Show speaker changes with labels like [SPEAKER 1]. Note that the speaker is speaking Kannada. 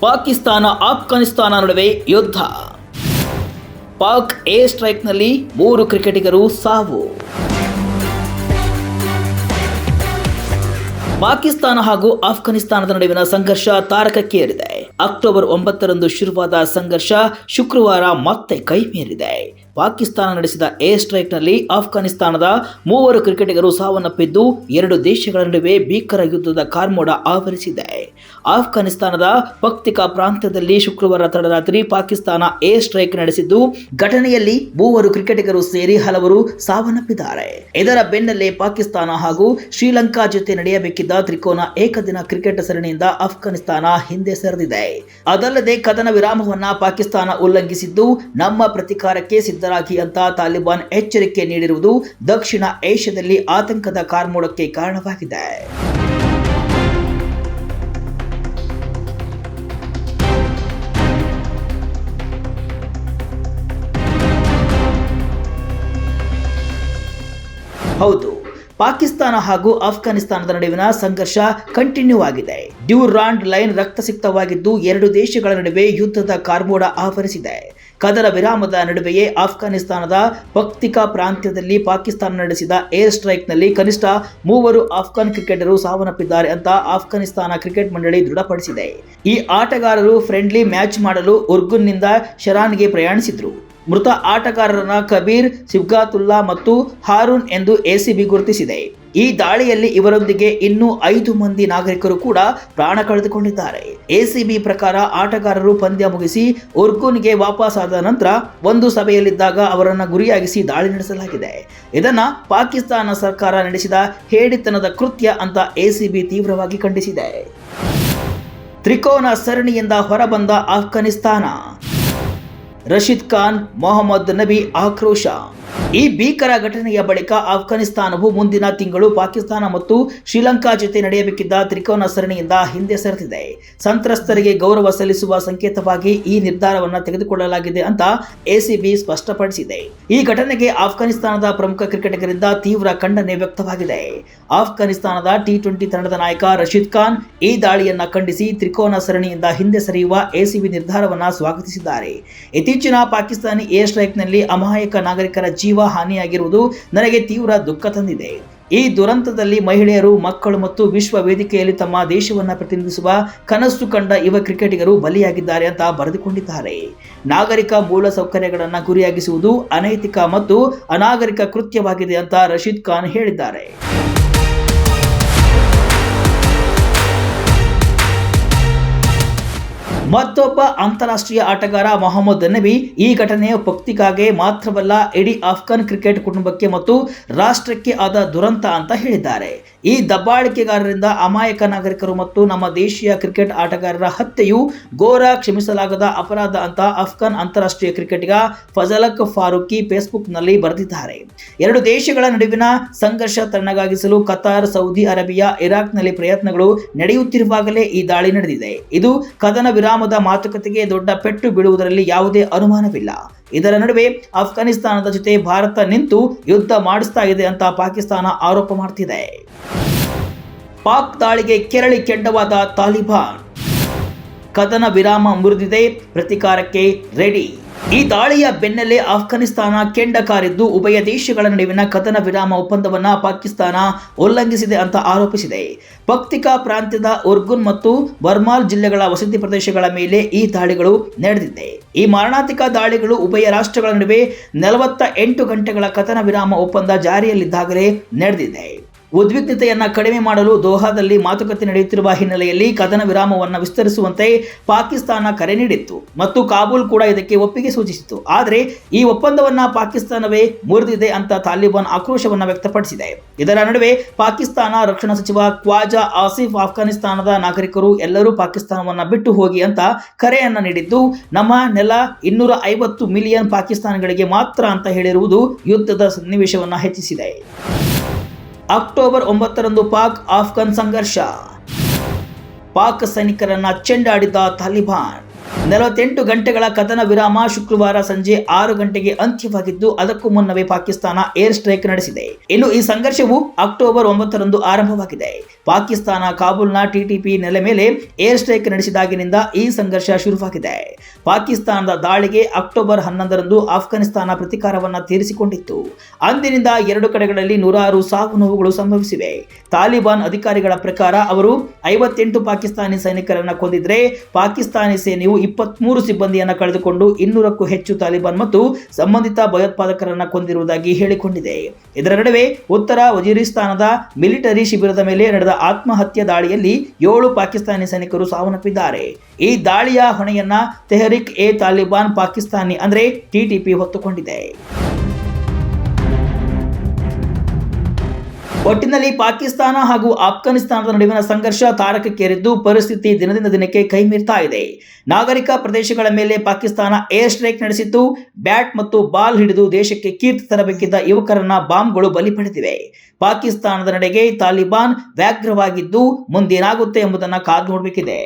[SPEAKER 1] ಪಾಕಿಸ್ತಾನ ಆಫ್ಘಾನಿಸ್ತಾನ ನಡುವೆ ಯುದ್ಧ. ಪಾಕ್ ಏರ್ ಸ್ಟ್ರೈಕ್ನಲ್ಲಿ 3 ಕ್ರಿಕೆಟಿಗರು ಸಾವು. ಪಾಕಿಸ್ತಾನ ಹಾಗೂ ಆಫ್ಘಾನಿಸ್ತಾನದ ನಡುವಿನ ಸಂಘರ್ಷ ತಾರಕಕ್ಕೇರಿದೆ. ಅಕ್ಟೋಬರ್ 9ರಂದು ಶುರುವಾದ ಸಂಘರ್ಷ ಶುಕ್ರವಾರ ಮತ್ತೆ ಕೈಮೀರಿದೆ. ಪಾಕಿಸ್ತಾನ ನಡೆಸಿದ ಏರ್ ಸ್ಟ್ರೈಕ್ನಲ್ಲಿ ಆಫ್ಘಾನಿಸ್ತಾನದ 3 ಕ್ರಿಕೆಟಿಗರು ಸಾವನ್ನಪ್ಪಿದ್ದು 2 ದೇಶಗಳ ನಡುವೆ ಭೀಕರ ಯುದ್ಧದ ಕಾರ್ಮೋಡ ಆವರಿಸಿದೆ. ಆಫ್ಘಾನಿಸ್ತಾನದ ಪಕ್ತಿಕಾ ಪ್ರಾಂತ್ಯದಲ್ಲಿ ಶುಕ್ರವಾರ ತಡರಾತ್ರಿ ಪಾಕಿಸ್ತಾನ ಏರ್ ಸ್ಟ್ರೈಕ್ ನಡೆಸಿದ್ದು, ಘಟನೆಯಲ್ಲಿ 3 ಕ್ರಿಕೆಟಿಗರು ಸೇರಿ ಹಲವರು ಸಾವನ್ನಪ್ಪಿದ್ದಾರೆ. ಇದರ ಬೆನ್ನಲ್ಲೇ ಪಾಕಿಸ್ತಾನ ಹಾಗೂ ಶ್ರೀಲಂಕಾ ಜೊತೆ ನಡೆಯಬೇಕಿದ್ದ ತ್ರಿಕೋನ ಏಕದಿನ ಕ್ರಿಕೆಟ್ ಸರಣಿಯಿಂದ ಆಫ್ಘಾನಿಸ್ತಾನ ಹಿಂದೆ ಸರಿದಿದೆ. ಅದಲ್ಲದೆ ಕದನ ವಿರಾಮವನ್ನ ಪಾಕಿಸ್ತಾನ ಉಲ್ಲಂಘಿಸಿದ್ದು, ನಮ್ಮ ಪ್ರತಿಕಾರಕ್ಕೆ ಸಿದ್ಧರಾಗಿ ಅಂತ ತಾಲಿಬಾನ್ ಎಚ್ಚರಿಕೆ ನೀಡಿರುವುದು ದಕ್ಷಿಣ ಏಷ್ಯಾದಲ್ಲಿ ಆತಂಕದ ಕಾರ್ಮೋಡಕ್ಕೆ ಕಾರಣವಾಗಿದೆ. ಹೌದು, ಪಾಕಿಸ್ತಾನ ಹಾಗೂ ಆಫ್ಘಾನಿಸ್ತಾನದ ನಡುವಿನ ಸಂಘರ್ಷ ಕಂಟಿನ್ಯೂ ಆಗಿದೆ. ಡ್ಯೂರಾಂಡ್ ಲೈನ್ ರಕ್ತಸಿಕ್ತವಾಗಿದ್ದು 2 ದೇಶಗಳ ನಡುವೆ ಯುದ್ಧದ ಕಾರ್ಮೋಡ ಆವರಿಸಿದೆ. ಕದನ ವಿರಾಮದ ನಡುವೆಯೇ ಆಫ್ಘಾನಿಸ್ತಾನದ ಪಕ್ತಿಕಾ ಪ್ರಾಂತ್ಯದಲ್ಲಿ ಪಾಕಿಸ್ತಾನ ನಡೆಸಿದ ಏರ್ ಸ್ಟ್ರೈಕ್ನಲ್ಲಿ ಕನಿಷ್ಠ 3 ಆಫ್ಘಾನ್ ಕ್ರಿಕೆಟರು ಸಾವನ್ನಪ್ಪಿದ್ದಾರೆ ಅಂತ ಆಫ್ಘಾನಿಸ್ತಾನ ಕ್ರಿಕೆಟ್ ಮಂಡಳಿ ದೃಢಪಡಿಸಿದೆ. ಈ ಆಟಗಾರರು ಫ್ರೆಂಡ್ಲಿ ಮ್ಯಾಚ್ ಮಾಡಲು ಉರ್ಗುನ್ನಿಂದ ಶರಾನ್ಗೆ ಪ್ರಯಾಣಿಸಿದ್ರು. ಮೃತ ಆಟಗಾರರನ್ನ ಕಬೀರ್, ಸಿಬ್ಗಾತುಲ್ಲಾ ಮತ್ತು ಹಾರೂನ್ ಎಂದು ಎಸಿಬಿ ಗುರುತಿಸಿದೆ. ಈ ದಾಳಿಯಲ್ಲಿ ಇವರೊಂದಿಗೆ ಇನ್ನೂ 5 ಮಂದಿ ನಾಗರಿಕರು ಕೂಡ ಪ್ರಾಣ ಕಳೆದುಕೊಂಡಿದ್ದಾರೆ. ಎಸಿಬಿ ಪ್ರಕಾರ ಆಟಗಾರರು ಪಂದ್ಯ ಮುಗಿಸಿ ಉರ್ಗುನ್ಗೆ ವಾಪಸ್ಸಾದ ನಂತರ ಒಂದು ಸಭೆಯಲ್ಲಿದ್ದಾಗ ಅವರನ್ನು ಗುರಿಯಾಗಿಸಿ ದಾಳಿ ನಡೆಸಲಾಗಿದೆ. ಇದನ್ನ ಪಾಕಿಸ್ತಾನ ಸರ್ಕಾರ ನಡೆಸಿದ ಹೇಡಿತನದ ಕೃತ್ಯ ಅಂತ ಎಸಿಬಿ ತೀವ್ರವಾಗಿ ಖಂಡಿಸಿದೆ. ತ್ರಿಕೋನ ಸರಣಿಯಿಂದ ಹೊರಬಂದ ಆಫ್ಘಾನಿಸ್ತಾನ. ರಶೀದ್ ಖಾನ್, ಮೊಹಮ್ಮದ್ ನಬಿ ಆಕ್ರೋಶ. ಈ ಭೀಕರ ಘಟನೆಯ ಬಳಿಕ ಆಫ್ಘಾನಿಸ್ತಾನವು ಮುಂದಿನ ತಿಂಗಳು ಪಾಕಿಸ್ತಾನ ಮತ್ತು ಶ್ರೀಲಂಕಾ ಜೊತೆ ನಡೆಯಬೇಕಿದ್ದ ತ್ರಿಕೋನ ಸರಣಿಯಿಂದ ಹಿಂದೆ ಸರಿದಿದೆ. ಸಂತ್ರಸ್ತರಿಗೆ ಗೌರವ ಸಲ್ಲಿಸುವ ಸಂಕೇತವಾಗಿ ಈ ನಿರ್ಧಾರವನ್ನು ತೆಗೆದುಕೊಳ್ಳಲಾಗಿದೆ ಅಂತ ಎಸಿಬಿ ಸ್ಪಷ್ಟಪಡಿಸಿದೆ. ಈ ಘಟನೆಗೆ ಆಫ್ಘಾನಿಸ್ತಾನದ ಪ್ರಮುಖ ಕ್ರಿಕೆಟಿಗರಿಂದ ತೀವ್ರ ಖಂಡನೆ ವ್ಯಕ್ತವಾಗಿದೆ. ಆಫ್ಘಾನಿಸ್ತಾನದ ಟಿ20 ತಂಡದ ನಾಯಕ ರಶೀದ್ ಖಾನ್ ಈ ದಾಳಿಯನ್ನ ಖಂಡಿಸಿ ತ್ರಿಕೋನ ಸರಣಿಯಿಂದ ಹಿಂದೆ ಸರಿಯುವ ಎಸಿಬಿ ನಿರ್ಧಾರವನ್ನು ಸ್ವಾಗತಿಸಿದ್ದಾರೆ. ಇತ್ತೀಚಿನ ಪಾಕಿಸ್ತಾನಿ ಏರ್ ಸ್ಟ್ರೈಕ್ನಲ್ಲಿ ಅಮಾಯಕ ನಾಗರಿಕರ ಜೀವ ಹಾನಿಯಾಗಿರುವುದು ನನಗೆ ತೀವ್ರ ದುಃಖ ತಂದಿದೆ. ಈ ದುರಂತದಲ್ಲಿ ಮಹಿಳೆಯರು, ಮಕ್ಕಳು ಮತ್ತು ವಿಶ್ವ ವೇದಿಕೆಯಲ್ಲಿ ತಮ್ಮ ದೇಶವನ್ನು ಪ್ರತಿನಿಧಿಸುವ ಕನಸು ಕಂಡ ಯುವ ಕ್ರಿಕೆಟಿಗರು ಬಲಿಯಾಗಿದ್ದಾರೆ ಅಂತ ಬರೆದುಕೊಂಡಿದ್ದಾರೆ. ನಾಗರಿಕ ಮೂಲ ಸೌಕರ್ಯಗಳನ್ನು ಗುರಿಯಾಗಿಸುವುದು ಅನೈತಿಕ ಮತ್ತು ಅನಾಗರಿಕ ಕೃತ್ಯವಾಗಿದೆ ಅಂತ ರಶೀದ್ ಖಾನ್ ಹೇಳಿದ್ದಾರೆ. ಮತ್ತೊಬ್ಬ ಅಂತಾರಾಷ್ಟ್ರೀಯ ಆಟಗಾರ ಮೊಹಮ್ಮದ್ ನಬಿ ಈ ಘಟನೆಯ ಪಕ್ತಿಕಾಗೆ ಮಾತ್ರವಲ್ಲ, ಇಡೀ ಆಫ್ಘಾನ್ ಕ್ರಿಕೆಟ್ ಕುಟುಂಬಕ್ಕೆ ಮತ್ತು ರಾಷ್ಟ್ರಕ್ಕೆ ಆದ ದುರಂತ ಅಂತ ಹೇಳಿದ್ದಾರೆ. ಈ ದಬ್ಬಾಳಿಕೆಗಾರರಿಂದ ಅಮಾಯಕ ನಾಗರಿಕರು ಮತ್ತು ನಮ್ಮ ದೇಶೀಯ ಕ್ರಿಕೆಟ್ ಆಟಗಾರರ ಹತ್ಯೆಯು ಘೋರ, ಕ್ಷಮಿಸಲಾಗದ ಅಪರಾಧ ಅಂತ ಅಫ್ಘಾನ್ ಅಂತಾರಾಷ್ಟ್ರೀಯ ಕ್ರಿಕೆಟಿಗ ಫಜಲಕ್ ಫಾರೂಕಿ ಫೇಸ್ಬುಕ್ನಲ್ಲಿ ಬರೆದಿದ್ದಾರೆ. 2 ದೇಶಗಳ ನಡುವಿನ ಸಂಘರ್ಷ ತಣ್ಣಗಾಗಿಸಲು ಕತಾರ್, ಸೌದಿ ಅರೇಬಿಯಾ, ಇರಾಕ್ನಲ್ಲಿ ಪ್ರಯತ್ನಗಳು ನಡೆಯುತ್ತಿರುವಾಗಲೇ ಈ ದಾಳಿ ನಡೆದಿದೆ. ಇದು ಕದನ ವಿರಾಮದ ಮಾತುಕತೆಗೆ ದೊಡ್ಡ ಪೆಟ್ಟು ಬೀಳುವುದರಲ್ಲಿ ಯಾವುದೇ ಅನುಮಾನವಿಲ್ಲ. ಇದರ ನಡುವೆ ಆಫ್ಘಾನಿಸ್ತಾನದ ಜೊತೆ ಭಾರತ ನಿಂತು ಯುದ್ಧ ಮಾಡಿಸ್ತಾ ಇದೆ ಅಂತ ಪಾಕಿಸ್ತಾನ ಆರೋಪ ಮಾಡ್ತಿದೆ. ಪಾಕ್ ದಾಳಿಗೆ ಕೆರಳಿ ಕೆಂಡವಾದ ತಾಲಿಬಾನ್. ಕದನ ವಿರಾಮ ಮುರಿದಿದೆ, ಪ್ರತಿಕಾರಕ್ಕೆ ರೆಡಿ. ಈ ದಾಳಿಯ ಬೆನ್ನಲ್ಲೇ ಆಫ್ಘಾನಿಸ್ತಾನ ಕೆಂಡ ಕಾರಿದ್ದು ಉಭಯ ದೇಶಗಳ ನಡುವಿನ ಕದನ ವಿರಾಮ ಒಪ್ಪಂದವನ್ನ ಪಾಕಿಸ್ತಾನ ಉಲ್ಲಂಘಿಸಿದೆ ಅಂತ ಆರೋಪಿಸಿದೆ. ಪಕ್ತಿಕಾ ಪ್ರಾಂತ್ಯದ ಉರ್ಗುನ್ ಮತ್ತು ಬರ್ಮಾಲ್ ಜಿಲ್ಲೆಗಳ ವಸತಿ ಪ್ರದೇಶಗಳ ಮೇಲೆ ಈ ದಾಳಿಗಳು ನಡೆದಿದೆ. ಈ ಮಾರಣಾಂತಿಕ ದಾಳಿಗಳು ಉಭಯ ರಾಷ್ಟ್ರಗಳ ನಡುವೆ 48 ಗಂಟೆಗಳ ಕದನ ವಿರಾಮ ಒಪ್ಪಂದ ಜಾರಿಯಲ್ಲಿದ್ದಾಗಲೇ ನಡೆದಿದೆ. ಉದ್ವಿಗ್ನತೆಯನ್ನ ಕಡಿಮೆ ಮಾಡಲು ದೋಹಾದಲ್ಲಿ ಮಾತುಕತೆ ನಡೆಯುತ್ತಿರುವ ಹಿನ್ನೆಲೆಯಲ್ಲಿ ಕದನ ವಿರಾಮವನ್ನು ವಿಸ್ತರಿಸುವಂತೆ ಪಾಕಿಸ್ತಾನ ಕರೆ ನೀಡಿತ್ತು ಮತ್ತು ಕಾಬೂಲ್ ಕೂಡ ಇದಕ್ಕೆ ಒಪ್ಪಿಗೆ ಸೂಚಿಸಿತು. ಆದರೆ ಈ ಒಪ್ಪಂದವನ್ನ ಪಾಕಿಸ್ತಾನವೇ ಮುರಿದಿದೆ ಅಂತ ತಾಲಿಬಾನ್ ಆಕ್ರೋಶವನ್ನು ವ್ಯಕ್ತಪಡಿಸಿದೆ. ಇದರ ನಡುವೆ ಪಾಕಿಸ್ತಾನ ರಕ್ಷಣಾ ಸಚಿವ ಖ್ವಾಜಾ ಆಸಿಫ್ ಆಫ್ಘಾನಿಸ್ತಾನದ ನಾಗರಿಕರು ಎಲ್ಲರೂ ಪಾಕಿಸ್ತಾನವನ್ನ ಬಿಟ್ಟು ಹೋಗಿ ಅಂತ ಕರೆಯನ್ನ ನೀಡಿದ್ದು, ನಮ್ಮ ನೆಲ 250 ಮಿಲಿಯನ್ ಪಾಕಿಸ್ತಾನಿಗಳಿಗೆ ಮಾತ್ರ ಅಂತ ಹೇಳಿರುವುದು ಯುದ್ಧದ ಸನ್ನಿವೇಶವನ್ನು ಹೆಚ್ಚಿಸಿದೆ. ಅಕ್ಟೋಬರ್ 9ರಂದು ಪಾಕ್ ಆಫ್ಘಾನ್ ಸಂಘರ್ಷ. ಪಾಕ್ ಸೈನಿಕರನ್ನ ಚೆಂಡಾಡಿದ ತಾಲಿಬಾನ್. 48 ಗಂಟೆಗಳ ಕದನ ವಿರಾಮ ಶುಕ್ರವಾರ ಸಂಜೆ 6 ಗಂಟೆಗೆ ಅಂತ್ಯವಾಗಿದ್ದು, ಅದಕ್ಕೂ ಮುನ್ನವೇ ಪಾಕಿಸ್ತಾನ ಏರ್ ಸ್ಟ್ರೈಕ್ ನಡೆಸಿದೆ. ಇನ್ನು ಈ ಸಂಘರ್ಷವು ಅಕ್ಟೋಬರ್ 9ರಂದು ಆರಂಭವಾಗಿದೆ. ಪಾಕಿಸ್ತಾನ ಕಾಬೂಲ್ನ ಟಿಟಿಪಿ ನೆಲೆ ಮೇಲೆ ಏರ್ ಸ್ಟ್ರೈಕ್ ನಡೆಸಿದಾಗಿನಿಂದ ಈ ಸಂಘರ್ಷ ಶುರುವಾಗಿದೆ. ಪಾಕಿಸ್ತಾನದ ದಾಳಿಗೆ ಅಕ್ಟೋಬರ್ 11ರಂದು ಆಫ್ಘಾನಿಸ್ತಾನ ಪ್ರತೀಕಾರವನ್ನು ತೀರಿಸಿಕೊಂಡಿತ್ತು. ಅಂದಿನಿಂದ ಎರಡು ಕಡೆಗಳಲ್ಲಿ ನೂರಾರು ಸಾವು ನೋವುಗಳು ಸಂಭವಿಸಿವೆ. ತಾಲಿಬಾನ್ ಅಧಿಕಾರಿಗಳ ಪ್ರಕಾರ ಅವರು 58 ಪಾಕಿಸ್ತಾನಿ ಸೈನಿಕರನ್ನು ಕೊಂದಿದ್ರೆ, ಪಾಕಿಸ್ತಾನಿ ಸೇನೆಯು 23 ಸಿಬ್ಬಂದಿಯನ್ನು ಕಳೆದುಕೊಂಡು 200ಕ್ಕೂ ಹೆಚ್ಚು ತಾಲಿಬಾನ್ ಮತ್ತು ಸಂಬಂಧಿತ ಭಯೋತ್ಪಾದಕರನ್ನು ಕೊಂದಿರುವುದಾಗಿ ಹೇಳಿಕೊಂಡಿದೆ. ಇದರ ನಡುವೆ ಉತ್ತರ ವಜೀರಿಸ್ತಾನದ ಮಿಲಿಟರಿ ಶಿಬಿರದ ಮೇಲೆ ನಡೆದ ಆತ್ಮಹತ್ಯೆ ದಾಳಿಯಲ್ಲಿ 7 ಪಾಕಿಸ್ತಾನಿ ಸೈನಿಕರು ಸಾವನ್ನಪ್ಪಿದ್ದಾರೆ. ಈ ದಾಳಿಯ ಹೊಣೆಯನ್ನ ತೆಹರಿಕ್ ಎ ತಾಲಿಬಾನ್ ಪಾಕಿಸ್ತಾನಿ ಅಂದ್ರೆ ಟಿಟಿಪಿ ಹೊತ್ತುಕೊಂಡಿದೆ. ಒಟ್ಟಿನಲ್ಲಿ ಪಾಕಿಸ್ತಾನ ಹಾಗೂ ಆಫ್ಘಾನಿಸ್ತಾನದ ನಡುವಿನ ಸಂಘರ್ಷ ತಾರಕಕ್ಕೇರಿದ್ದು, ಪರಿಸ್ಥಿತಿ ದಿನದಿಂದ ದಿನಕ್ಕೆ ಕೈಮೀರ್ತಾ ಇದೆ. ನಾಗರಿಕ ಪ್ರದೇಶಗಳ ಮೇಲೆ ಪಾಕಿಸ್ತಾನ ಏರ್ ಸ್ಟ್ರೈಕ್ ನಡೆಸಿದ್ದು, ಬ್ಯಾಟ್ ಮತ್ತು ಬಾಲ್ ಹಿಡಿದು ದೇಶಕ್ಕೆ ಕೀರ್ತಿ ತರಬೇಕಿದ್ದ ಯುವಕರನ್ನ ಬಾಂಬ್ಗಳು ಬಲಿ ಪಡೆದಿವೆ. ಪಾಕಿಸ್ತಾನದ ನಡೆಗೆ ತಾಲಿಬಾನ್ ವ್ಯಾಗ್ರವಾಗಿದ್ದು, ಮುಂದೇನಾಗುತ್ತೆ ಎಂಬುದನ್ನು ಕಾದು ನೋಡಬೇಕಿದೆ.